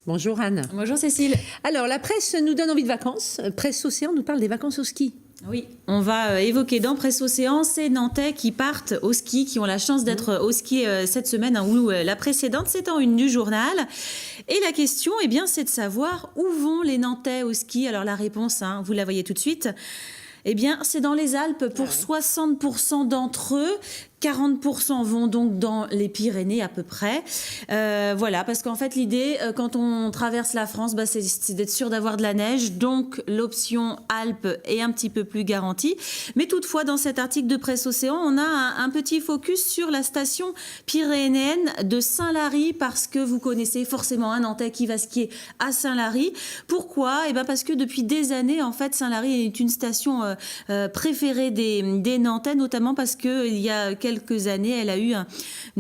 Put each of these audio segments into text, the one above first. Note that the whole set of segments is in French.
Bonjour Anne. Bonjour Cécile. Alors la presse nous donne envie de vacances. Presse Océan nous parle des vacances au ski. Oui, on va évoquer dans Presse Océan ces Nantais qui partent au ski, qui ont la chance d'être au ski cette semaine, ou la précédente, c'est en une du journal. Et la question, eh bien, c'est de savoir où vont les Nantais au ski. Alors la réponse, vous la voyez tout de suite. Eh bien, c'est dans les Alpes pour 60% d'entre eux. 40% vont donc dans les Pyrénées à peu près. Voilà, parce qu'en fait, l'idée, quand on traverse la France, c'est d'être sûr d'avoir de la neige. Donc, l'option Alpes est un petit peu plus garantie. Mais toutefois, dans cet article de Presse Océan, on a un petit focus sur la station pyrénéenne de Saint-Lary, parce que vous connaissez forcément un Nantais qui va skier à Saint-Lary. Pourquoi ? Eh bien, parce que depuis des années, en fait, Saint-Lary est une station préférée des Nantais, notamment parce qu'il y a quelques années, elle a eu un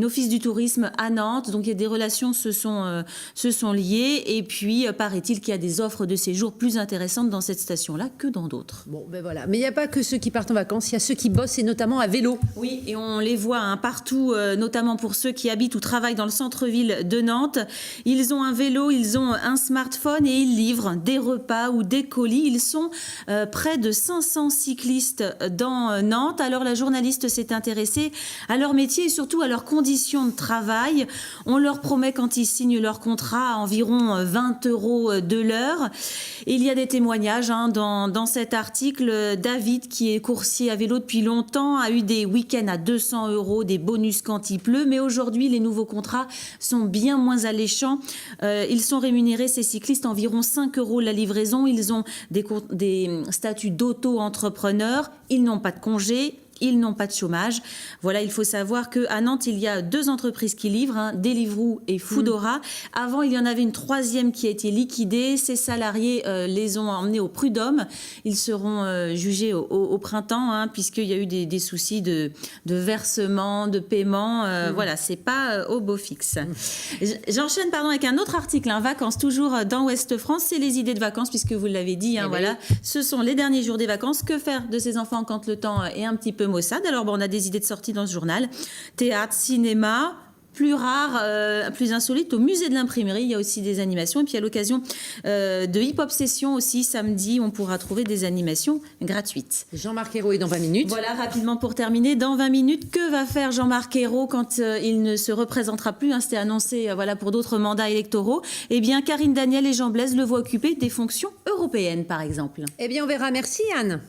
office du tourisme à Nantes, donc il y a des relations se sont liées, et puis paraît-il qu'il y a des offres de séjour plus intéressantes dans cette station-là que dans d'autres. Bon, ben voilà. Mais il n'y a pas que ceux qui partent en vacances, il y a ceux qui bossent, et notamment à vélo. Oui, et on les voit partout, notamment pour ceux qui habitent ou travaillent dans le centre-ville de Nantes. Ils ont un vélo, ils ont un smartphone et ils livrent des repas ou des colis. Ils sont près de 500 cyclistes dans Nantes. Alors la journaliste s'est intéressée à leur métier et surtout à leurs conditions de travail. On leur promet, quand ils signent leur contrat, environ 20 € de l'heure. Il y a des témoignages dans cet article. David, qui est coursier à vélo depuis longtemps, a eu des week-ends à 200 €, des bonus quand il pleut. Mais aujourd'hui, les nouveaux contrats sont bien moins alléchants. Ils sont rémunérés, ces cyclistes, environ 5 € la livraison. Ils ont des statuts d'auto-entrepreneurs. Ils n'ont pas de congé. Ils n'ont pas de chômage. Voilà, il faut savoir qu'à Nantes, il y a 2 entreprises qui livrent, Deliveroo et Foodora. Avant, il y en avait une 3e qui a été liquidée. Ces salariés les ont emmenés au prud'homme. Ils seront jugés au printemps, puisqu'il y a eu des soucis de versement, de paiement. Voilà, c'est pas au beau fixe. J'enchaîne avec un autre article, vacances, toujours dans Ouest France. C'est les idées de vacances, puisque vous l'avez dit. Voilà, ce sont les derniers jours des vacances. Que faire de ces enfants quand le temps est un petit peu maussade? Alors on a des idées de sortie dans ce journal. Théâtre, cinéma, plus rare, plus insolite, au musée de l'imprimerie, il y a aussi des animations. Et puis à l'occasion de Hip Hop Session aussi, samedi, on pourra trouver des animations gratuites. Jean-Marc Ayrault est dans 20 minutes. Voilà, rapidement pour terminer, dans 20 minutes, que va faire Jean-Marc Ayrault quand il ne se représentera plus? C'était annoncé pour d'autres mandats électoraux. Eh bien, Karine Daniel et Jean Blaise le voient occuper des fonctions européennes, par exemple. Eh bien, on verra. Merci Anne.